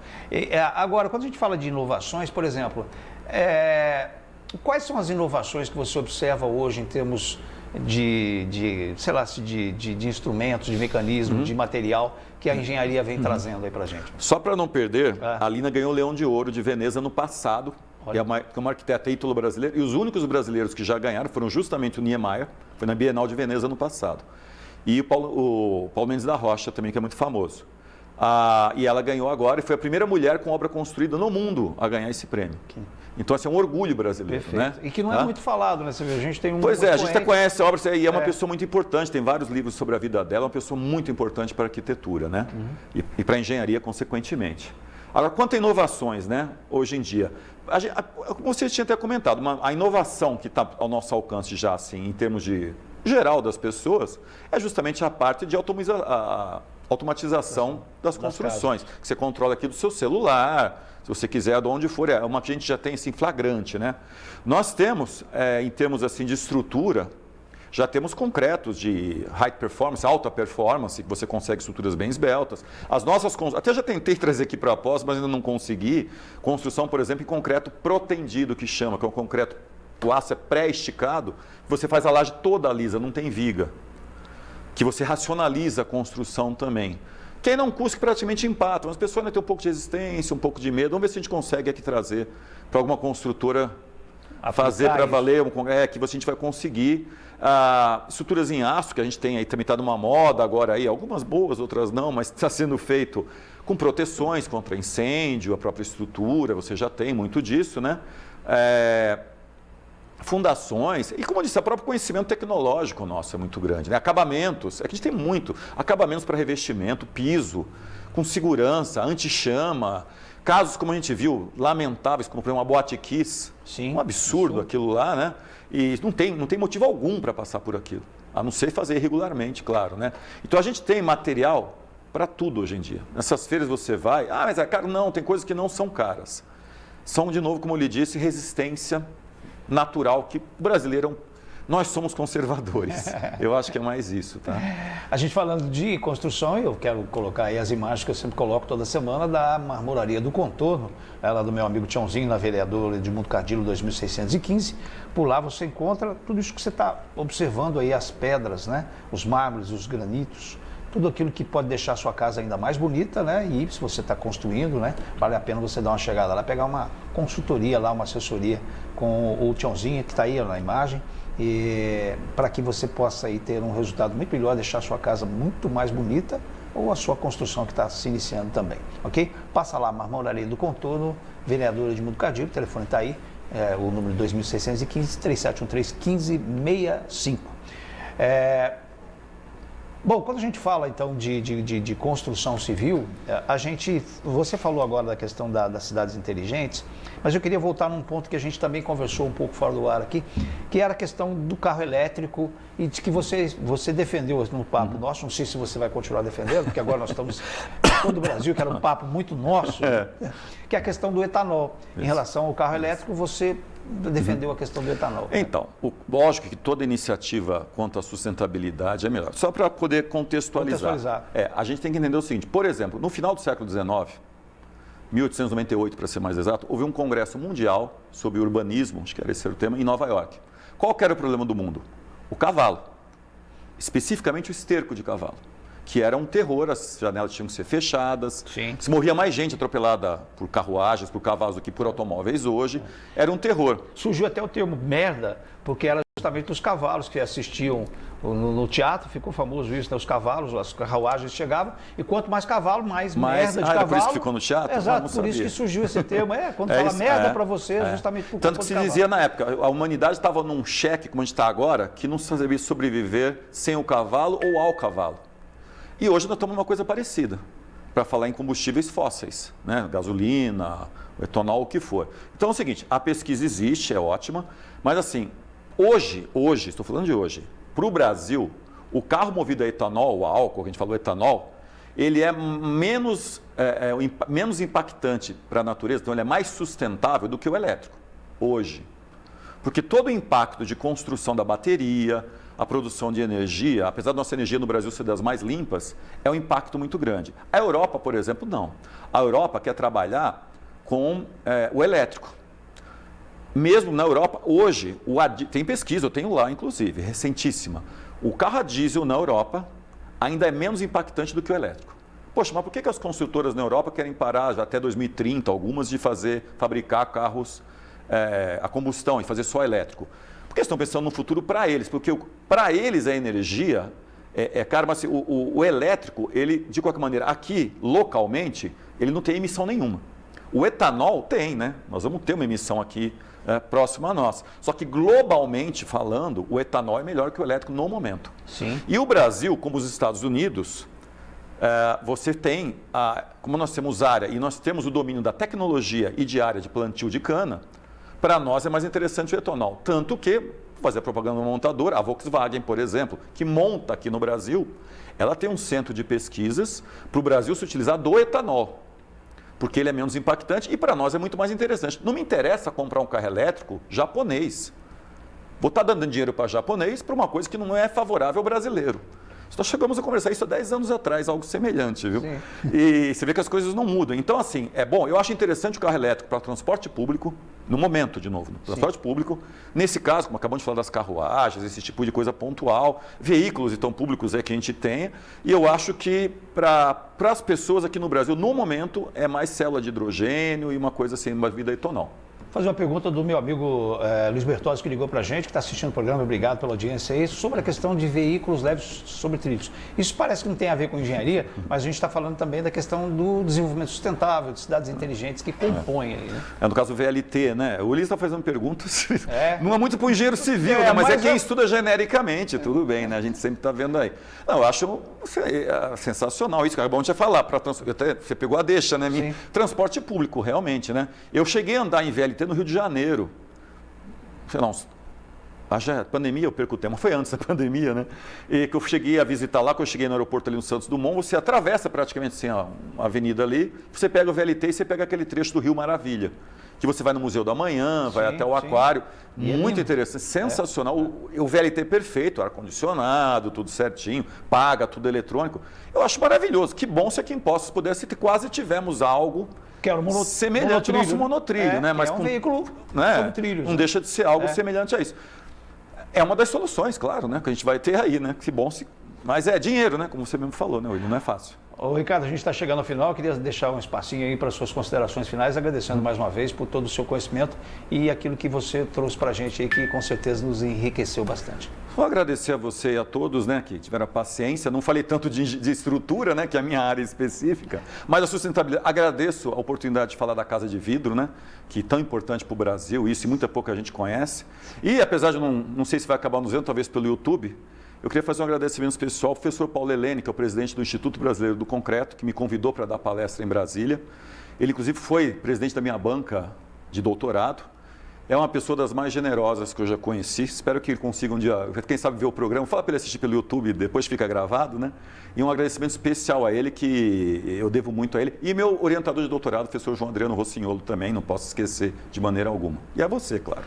Agora, quando a gente fala de inovações, por exemplo... Quais são as inovações que você observa hoje em termos de instrumentos, de mecanismos, de material que a engenharia vem trazendo aí para a gente? Só para não perder, a Lina ganhou o Leão de Ouro de Veneza no passado, que é uma arquiteta ítalo-brasileira, e os únicos brasileiros que já ganharam foram justamente o Niemeyer, foi na Bienal de Veneza no passado, e o Paulo Mendes da Rocha também, que é muito famoso. E ela ganhou agora e foi a primeira mulher com obra construída no mundo a ganhar esse prêmio. Então, assim, é um orgulho brasileiro. Perfeito. Né? E que não é muito falado, né? Você vê, a gente tem um... Pois a gente até conhece a obra e é uma pessoa muito importante, tem vários livros sobre a vida dela, é uma pessoa muito importante para a arquitetura, né? E para a engenharia, consequentemente. Agora, quanto a inovações, né? Hoje em dia, como você tinha até comentado, a inovação que está ao nosso alcance já, assim, em termos de geral das pessoas, é justamente a parte de automatização das construções, que você controla aqui do seu celular, se você quiser, de onde for, é uma que a gente já tem assim, flagrante, né? Nós temos, em termos assim, de estrutura, já temos concretos de high performance, alta performance, que você consegue estruturas bem esbeltas. As nossas, até já tentei trazer aqui para a pós, mas ainda não consegui. Construção, por exemplo, em concreto protendido, que chama, que é um concreto, o aço é pré-esticado, você faz a laje toda lisa, não tem viga. Que você racionaliza a construção também. Que aí não custa, praticamente empata, mas as pessoas ainda têm um pouco de resistência, um pouco de medo. Vamos ver se a gente consegue aqui trazer para alguma construtora fazer para valer, que a gente vai conseguir estruturas em aço, que a gente tem aí, também está numa moda agora aí, algumas boas, outras não, mas está sendo feito com proteções contra incêndio, a própria estrutura, você já tem muito disso, né? Fundações, e como eu disse, o próprio conhecimento tecnológico nosso é muito grande, né? Acabamentos, que a gente tem muito, acabamentos para revestimento, piso, com segurança, anti-chama, casos como a gente viu, lamentáveis, como por exemplo uma Boate Kiss, um absurdo aquilo lá, né? E não tem motivo algum para passar por aquilo, a não ser fazer regularmente, claro, né? Então a gente tem material para tudo hoje em dia. Nessas feiras você vai, mas é caro? Não, tem coisas que não são caras. São, de novo, como eu lhe disse, resistência natural, que o brasileiro, nós somos conservadores. Eu acho que é mais isso, tá? A gente falando de construção, eu quero colocar aí as imagens que eu sempre coloco toda semana da Marmoraria do Contorno, ela do meu amigo Tiãozinho, na Vereador Edmundo Cardillo, 2615. Por lá você encontra tudo isso que você está observando aí, as pedras, né? Os mármores, os granitos, tudo aquilo que pode deixar a sua casa ainda mais bonita, né? E se você está construindo, né? Vale a pena você dar uma chegada lá, pegar uma consultoria lá, uma assessoria com o Tiãozinho, que está aí na imagem, para que você possa aí ter um resultado muito melhor, deixar a sua casa muito mais bonita, ou a sua construção que está se iniciando também, ok? Passa lá, Marmoraria do Contorno, Vereador Edmundo Cardillo, o telefone está aí, o número 2615 3713 1565. Bom, quando a gente fala então de construção civil, você falou agora da questão das cidades inteligentes, mas eu queria voltar num ponto que a gente também conversou um pouco fora do ar aqui, que era a questão do carro elétrico e de que você defendeu no papo nosso, não sei se você vai continuar defendendo, porque agora nós estamos em todo o Brasil, que era um papo muito nosso, que é a questão do etanol. Em relação ao carro elétrico, você defendeu a questão do etanol. Então, lógico que toda iniciativa quanto à sustentabilidade é melhor. Só para poder contextualizar. A gente tem que entender o seguinte, por exemplo, no final do século XIX, 1898 para ser mais exato, houve um congresso mundial sobre urbanismo, acho que era esse o tema, em Nova York. Qual que era o problema do mundo? O cavalo, especificamente o esterco de cavalo, que era um terror, as janelas tinham que ser fechadas, se morria mais gente atropelada por carruagens, por cavalos do que por automóveis hoje, era um terror. Surgiu até o termo merda, porque era justamente os cavalos que assistiam no teatro, ficou famoso isso, né? Os cavalos, as carruagens chegavam, e quanto mais cavalo, mais merda de cavalo. Era por isso que ficou no teatro? Exato, por isso que surgiu esse termo. Quando fala merda para você, justamente por Tanto que se dizia na época, a humanidade estava num cheque, como a gente está agora, que não sabia sobreviver sem o cavalo ou ao cavalo. E hoje nós estamos numa coisa parecida, para falar em combustíveis fósseis, né? Gasolina, etanol, o que for. Então é o seguinte, a pesquisa existe, é ótima, mas assim, hoje, estou falando de hoje, para o Brasil, o carro movido a etanol, a álcool, que a gente falou etanol, ele é menos impactante para a natureza, então ele é mais sustentável do que o elétrico, hoje. Porque todo o impacto de construção da bateria, a produção de energia, apesar da nossa energia no Brasil ser das mais limpas, é um impacto muito grande. A Europa, por exemplo, não. A Europa quer trabalhar com o elétrico. Mesmo na Europa, hoje, tem pesquisa, eu tenho lá, inclusive, recentíssima. O carro a diesel na Europa ainda é menos impactante do que o elétrico. Poxa, mas por que as construtoras na Europa querem parar já até 2030, algumas, de fabricar carros a combustão e fazer só elétrico? Porque estão pensando no futuro para eles, porque para eles a energia caro, mas assim, o elétrico, ele, de qualquer maneira, aqui, localmente, ele não tem emissão nenhuma. O etanol tem, né? Nós vamos ter uma emissão aqui próxima a nós. Só que, globalmente falando, o etanol é melhor que o elétrico no momento. Sim. E o Brasil, como os Estados Unidos, você tem, como nós temos área e nós temos o domínio da tecnologia e de área de plantio de cana, para nós é mais interessante o etanol. Tanto que, vou fazer a propaganda montadora, a Volkswagen, por exemplo, que monta aqui no Brasil, ela tem um centro de pesquisas para o Brasil se utilizar do etanol, porque ele é menos impactante e para nós é muito mais interessante. Não me interessa comprar um carro elétrico japonês. Vou estar dando dinheiro para japonês para uma coisa que não é favorável ao brasileiro. Nós chegamos a conversar isso há 10 anos atrás, algo semelhante, viu? Sim. E você vê que as coisas não mudam. Então, assim, é bom, eu acho interessante o carro elétrico para transporte público, no momento, de novo, no transporte público. Nesse caso, como acabamos de falar das carruagens, esse tipo de coisa pontual, veículos então públicos que a gente tenha. E eu acho que para as pessoas aqui no Brasil, no momento, é mais célula de hidrogênio e uma coisa assim, uma vida etanol. fazer uma pergunta do meu amigo Luiz Bertozzi, que ligou para a gente, que está assistindo o programa, obrigado pela audiência aí, sobre a questão de veículos leves sobre trilhos. Isso parece que não tem a ver com engenharia, mas a gente está falando também da questão do desenvolvimento sustentável, de cidades inteligentes que compõem aí, né? No caso do VLT, né? O Ulisses está fazendo perguntas, não é muito para o engenheiro civil, né? Mas é quem estuda genericamente, tudo bem, né? A gente sempre está vendo aí. Não, eu acho sensacional isso, cara. É bom te falar, até você pegou a deixa, né? Transporte público, realmente, né? Eu cheguei a andar em VLT no Rio de Janeiro, sei lá, pandemia, eu perco o tempo, foi antes da pandemia, né? E que eu cheguei a visitar lá, quando eu cheguei no aeroporto ali no Santos Dumont, você atravessa praticamente assim, uma avenida ali, você pega o VLT e você pega aquele trecho do Rio Maravilha, que você vai no Museu da Manhã, vai até o Aquário, muito interessante, sensacional. O VLT é perfeito, ar-condicionado, tudo certinho, paga, tudo eletrônico. Eu acho maravilhoso, que bom se aqui em Poços pudesse, quase tivemos algo que era semelhante ao nosso monotrilho, né? Mas é um veículo sobre trilhos. Não deixa de ser algo semelhante a isso. É uma das soluções, claro, né? Que a gente vai ter aí, né? Que bom se... Mas é dinheiro, né? Como você mesmo falou, né? Não é fácil. Ô, Ricardo, a gente está chegando ao final, eu queria deixar um espacinho aí para suas considerações finais, agradecendo mais uma vez por todo o seu conhecimento e aquilo que você trouxe para a gente aí, que com certeza nos enriqueceu bastante. Vou agradecer a você e a todos, né, que tiveram a paciência. Não falei tanto de estrutura, né, que é a minha área específica, mas a sustentabilidade. Agradeço a oportunidade de falar da Casa de Vidro, né, que é tão importante para o Brasil, isso e muita pouca gente conhece. E apesar de não sei se vai acabar nos vendo, talvez pelo YouTube, eu queria fazer um agradecimento especial ao professor Paulo Helene, que é o presidente do Instituto Brasileiro do Concreto, que me convidou para dar palestra em Brasília. Ele, inclusive, foi presidente da minha banca de doutorado. É uma pessoa das mais generosas que eu já conheci. Espero que ele consiga um dia, quem sabe, ver o programa. Fala para ele assistir pelo YouTube, depois fica gravado, né? E um agradecimento especial a ele, que eu devo muito a ele. E meu orientador de doutorado, o professor João Adriano Rossignolo, também, não posso esquecer de maneira alguma. E a você, claro.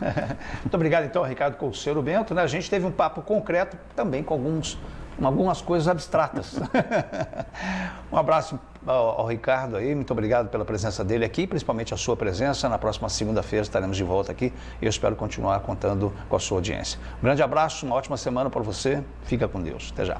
Muito obrigado, então, Ricardo Couceiro Bento, né? A gente teve um papo concreto também com algumas coisas abstratas. Um abraço ao Ricardo aí, muito obrigado pela presença dele aqui, principalmente a sua presença. Na próxima segunda-feira estaremos de volta aqui e eu espero continuar contando com a sua audiência. Um grande abraço, uma ótima semana para você, fica com Deus, até já.